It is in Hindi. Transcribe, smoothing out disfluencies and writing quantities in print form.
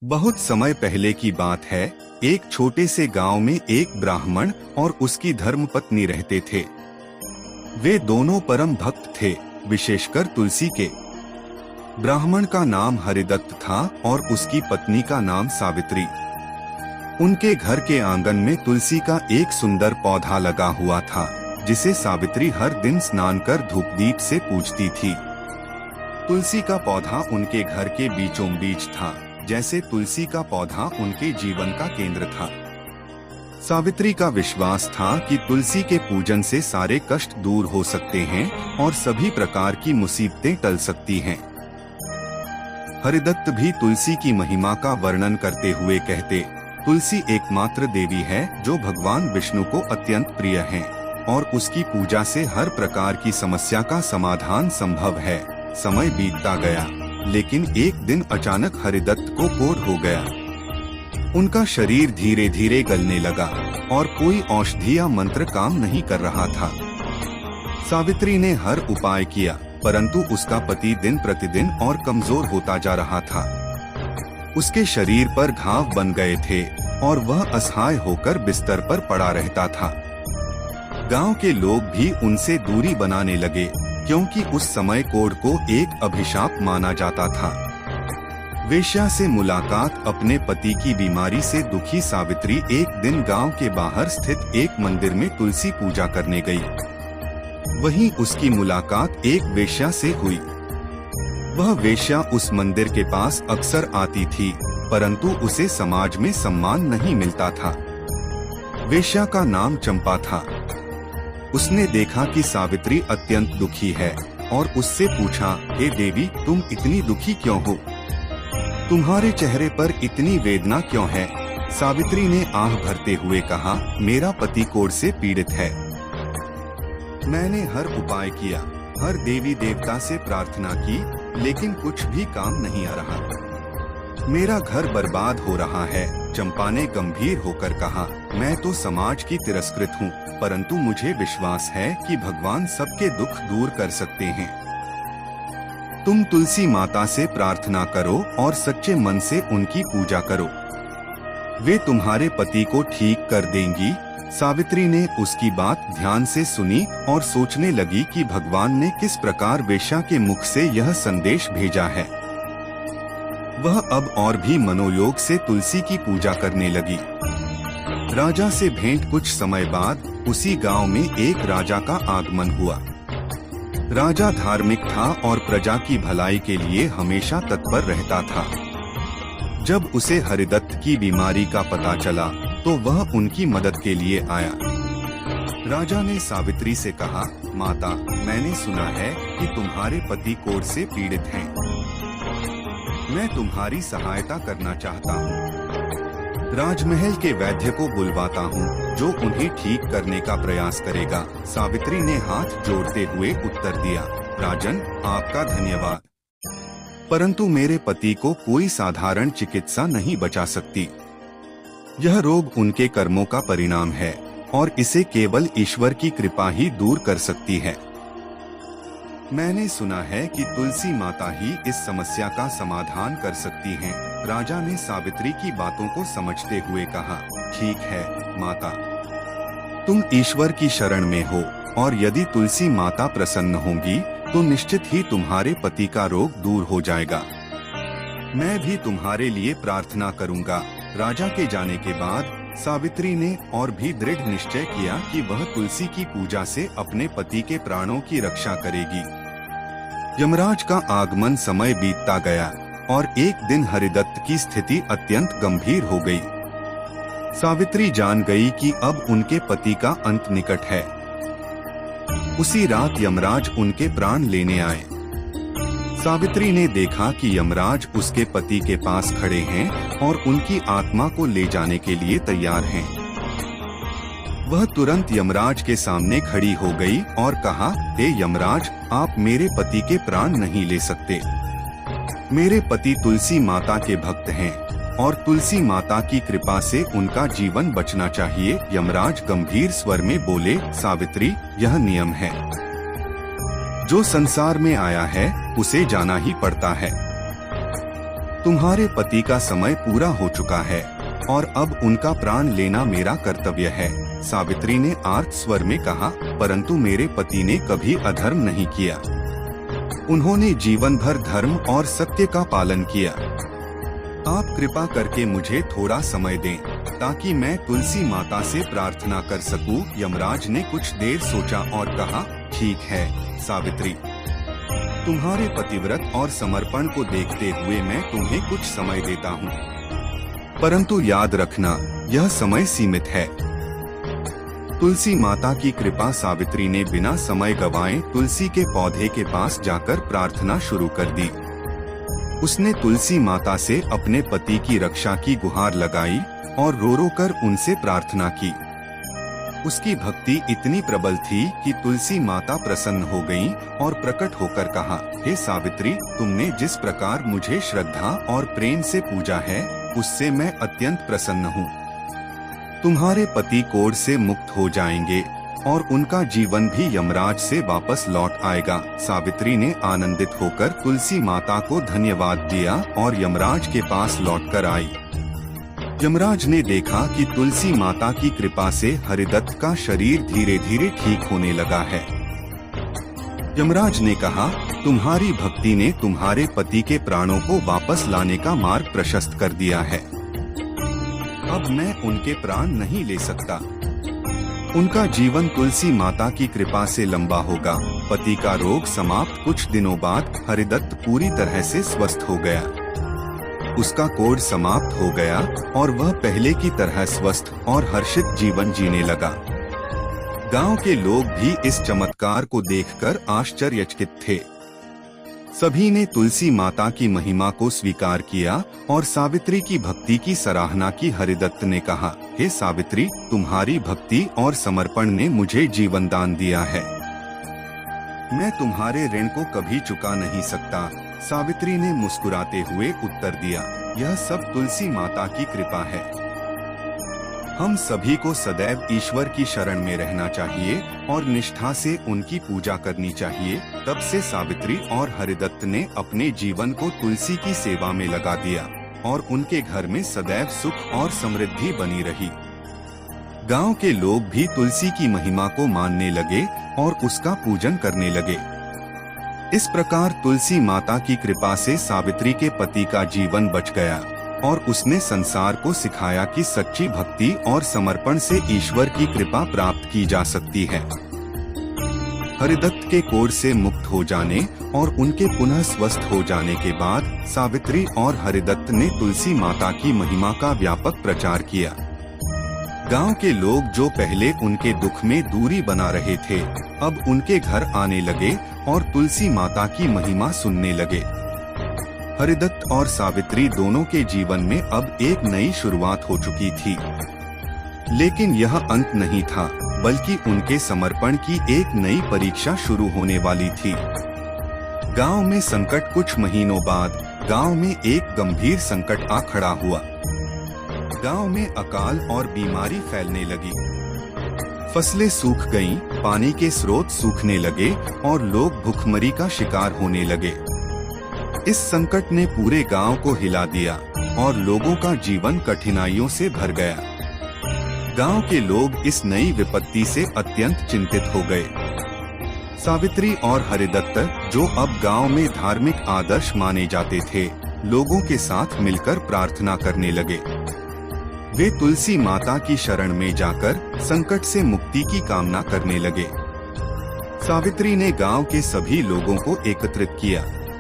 बहुत समय पहले की बात है। एक छोटे से गांव में एक ब्राह्मण और उसकी धर्मपत्नी रहते थे। वे दोनों परम भक्त थे, विशेषकर तुलसी के। ब्राह्मण का नाम हरिदत्त था और उसकी पत्नी का नाम सावित्री। उनके घर के आंगन में तुलसी का एक सुंदर पौधा लगा हुआ था, जिसे सावित्री हर दिन स्नान कर धूप दीप से पूजती थी। तुलसी का पौधा उनके घर के बीचों बीच था, जैसे तुलसी का पौधा उनके जीवन का केंद्र था। सावित्री का विश्वास था कि तुलसी के पूजन से सारे कष्ट दूर हो सकते हैं और सभी प्रकार की मुसीबतें टल सकती हैं। हरिदत्त भी तुलसी की महिमा का वर्णन करते हुए कहते, तुलसी एकमात्र देवी है जो भगवान विष्णु को अत्यंत प्रिय है और उसकी पूजा से हर प्रकार की समस्या का समाधान संभव है। समय बीतता गया, लेकिन एक दिन अचानक हरिदत्त को कोढ़ हो गया। उनका शरीर धीरे धीरे गलने लगा और कोई औषधि या मंत्र काम नहीं कर रहा था। सावित्री ने हर उपाय किया, परंतु उसका पति दिन प्रतिदिन और कमजोर होता जा रहा था। उसके शरीर पर घाव बन गए थे और वह असहाय होकर बिस्तर पर पड़ा रहता था। गांव के लोग भी उनसे दूरी बनाने लगे, क्योंकि उस समय कोढ़ को एक अभिशाप माना जाता था। वेश्या से मुलाकात। अपने पति की बीमारी से दुखी सावित्री एक दिन गांव के बाहर स्थित एक मंदिर में तुलसी पूजा करने गई। वहीं उसकी मुलाकात एक वेश्या से हुई। वह वेश्या उस मंदिर के पास अक्सर आती थी, परंतु उसे समाज में सम्मान नहीं मिलता था। वेश्या का नाम चंपा था। उसने देखा कि सावित्री अत्यंत दुखी है और उससे पूछा, हे देवी, तुम इतनी दुखी क्यों हो? तुम्हारे चेहरे पर इतनी वेदना क्यों है? सावित्री ने आह भरते हुए कहा, मेरा पति कोढ़ से पीड़ित है। मैंने हर उपाय किया, हर देवी देवता से प्रार्थना की, लेकिन कुछ भी काम नहीं आ रहा। मेरा घर बर्बाद हो रहा है। चंपा ने गंभीर होकर कहा, मैं तो समाज की तिरस्कृत हूँ, परंतु मुझे विश्वास है कि भगवान सबके दुख दूर कर सकते हैं। तुम तुलसी माता से प्रार्थना करो और सच्चे मन से उनकी पूजा करो, वे तुम्हारे पति को ठीक कर देंगी। सावित्री ने उसकी बात ध्यान से सुनी और सोचने लगी कि भगवान ने किस प्रकार वेश्या के मुख से यह संदेश भेजा है। वह अब और भी मनोयोग से तुलसी की पूजा करने लगी। राजा से भेंट। कुछ समय बाद उसी गांव में एक राजा का आगमन हुआ। राजा धार्मिक था और प्रजा की भलाई के लिए हमेशा तत्पर रहता था। जब उसे हरिदत्त की बीमारी का पता चला, तो वह उनकी मदद के लिए आया। राजा ने सावित्री से कहा, माता, मैंने सुना है कि तुम्हारे पति कोढ़ से पीड़ित हैं। मैं तुम्हारी सहायता करना चाहता हूँ। राजमहल के वैद्य को बुलवाता हूँ, जो उन्हें ठीक करने का प्रयास करेगा। सावित्री ने हाथ जोड़ते हुए उत्तर दिया, राजन, आपका धन्यवाद, परंतु मेरे पति को कोई साधारण चिकित्सा नहीं बचा सकती। यह रोग उनके कर्मों का परिणाम है और इसे केवल ईश्वर की कृपा ही दूर कर सकती है। मैंने सुना है कि तुलसी माता ही इस समस्या का समाधान कर सकती हैं। राजा ने सावित्री की बातों को समझते हुए कहा, ठीक है माता, तुम ईश्वर की शरण में हो और यदि तुलसी माता प्रसन्न होंगी तो निश्चित ही तुम्हारे पति का रोग दूर हो जाएगा। मैं भी तुम्हारे लिए प्रार्थना करूंगा। राजा के जाने के बाद सावित्री ने और भी दृढ़ निश्चय किया कि वह तुलसी की पूजा से अपने पति के प्राणों की रक्षा करेगी। यमराज का आगमन। समय बीतता गया और एक दिन हरिदत्त की स्थिति अत्यंत गंभीर हो गई। सावित्री जान गई कि अब उनके पति का अंत निकट है। उसी रात यमराज उनके प्राण लेने आए। सावित्री ने देखा कि यमराज उसके पति के पास खड़े हैं और उनकी आत्मा को ले जाने के लिए तैयार हैं। वह तुरंत यमराज के सामने खड़ी हो गई और कहा, हे यमराज, आप मेरे पति के प्राण नहीं ले सकते। मेरे पति तुलसी माता के भक्त हैं और तुलसी माता की कृपा से उनका जीवन बचना चाहिए। यमराज गंभीर स्वर में बोले, सावित्री, यह नियम है। जो संसार में आया है उसे जाना ही पड़ता है। तुम्हारे पति का समय पूरा हो चुका है और अब उनका प्राण लेना मेरा कर्तव्य है। सावित्री ने आर्त स्वर में कहा, परंतु मेरे पति ने कभी अधर्म नहीं किया। उन्होंने जीवन भर धर्म और सत्य का पालन किया। आप कृपा करके मुझे थोड़ा समय दें ताकि मैं तुलसी माता से प्रार्थना कर सकूं। यमराज ने कुछ देर सोचा और कहा, ठीक है सावित्री, तुम्हारे पतिव्रत और समर्पण को देखते हुए मैं तुम्हें कुछ समय देता हूँ, परंतु याद रखना यह समय सीमित है। तुलसी माता की कृपा। सावित्री ने बिना समय गवाए तुलसी के पौधे के पास जाकर प्रार्थना शुरू कर दी। उसने तुलसी माता से अपने पति की रक्षा की गुहार लगाई और रो रो कर उनसे प्रार्थना की। उसकी भक्ति इतनी प्रबल थी कि तुलसी माता प्रसन्न हो गईं और प्रकट होकर कहा, हे सावित्री, तुमने जिस प्रकार मुझे श्रद्धा और प्रेम से पूजा है उससे मैं अत्यंत प्रसन्न हूँ। तुम्हारे पति कोढ़ से मुक्त हो जाएंगे और उनका जीवन भी यमराज से वापस लौट आएगा। सावित्री ने आनंदित होकर तुलसी माता को धन्यवाद दिया और यमराज के पास लौटकर आई। यमराज ने देखा कि तुलसी माता की कृपा से हरिदत्त का शरीर धीरे धीरे ठीक होने लगा है। यमराज ने कहा, तुम्हारी भक्ति ने तुम्हारे पति के प्राणों को वापस लाने का मार्ग प्रशस्त कर दिया है। अब मैं उनके प्राण नहीं ले सकता। उनका जीवन तुलसी माता की कृपा से लंबा होगा। पति का रोग समाप्त कुछ दिनों बाद हरिदत्त पूरी तरह से स्वस्थ हो गया। उसका कोढ़ समाप्त हो गया और वह पहले की तरह स्वस्थ और हर्षित जीवन जीने लगा। गांव के लोग भी इस चमत्कार को देखकर आश्चर्यचकित थे। सभी ने तुलसी माता की महिमा को स्वीकार किया और सावित्री की भक्ति की सराहना की। हरिदत्त ने कहा, हे सावित्री, तुम्हारी भक्ति और समर्पण ने मुझे जीवन दान दिया है। मैं तुम्हारे ऋण को कभी चुका नहीं सकता। सावित्री ने मुस्कुराते हुए उत्तर दिया, यह सब तुलसी माता की कृपा है। हम सभी को सदैव ईश्वर की शरण में रहना चाहिए और निष्ठा से उनकी पूजा करनी चाहिए। तब से सावित्री और हरिदत्त ने अपने जीवन को तुलसी की सेवा में लगा दिया और उनके घर में सदैव सुख और समृद्धि बनी रही। गांव के लोग भी तुलसी की महिमा को मानने लगे और उसका पूजन करने लगे। इस प्रकार तुलसी माता की कृपा से सावित्री के पति का जीवन बच गया और उसने संसार को सिखाया कि सच्ची भक्ति और समर्पण से ईश्वर की कृपा प्राप्त की जा सकती है। हरिदत्त के कोढ़ से मुक्त हो जाने और उनके पुनः स्वस्थ हो जाने के बाद सावित्री और हरिदत्त ने तुलसी माता की महिमा का व्यापक प्रचार किया। गांव के लोग जो पहले उनके दुख में दूरी बना रहे थे, अब उनके घर आने लगे और तुलसी माता की महिमा सुनने लगे। हरिदत्त और सावित्री दोनों के जीवन में अब एक नई शुरुआत हो चुकी थी। लेकिन यह अंत नहीं था, बल्कि उनके समर्पण की एक नई परीक्षा शुरू होने वाली थी। गांव में संकट। कुछ महीनों बाद गांव में एक गंभीर संकट आ खड़ा हुआ। गांव में अकाल और बीमारी फैलने लगी। फसलें सूख गईं, पानी के स्रोत सूखने लगे और लोग भूखमरी का शिकार होने लगे। इस संकट ने पूरे गांव को हिला दिया और लोगों का जीवन कठिनाइयों से भर गया। गांव के लोग इस नई विपत्ति से अत्यंत चिंतित हो गए। सावित्री और हरिदत्त, जो अब गांव में धार्मिक आदर्श माने जाते थे, लोगों के साथ मिलकर प्रार्थना करने लगे। वे तुलसी माता की शरण में जाकर संकट से मुक्ति की कामना करने लगे। सावित्री ने गांव के सभी लोगों को एकत्रित किया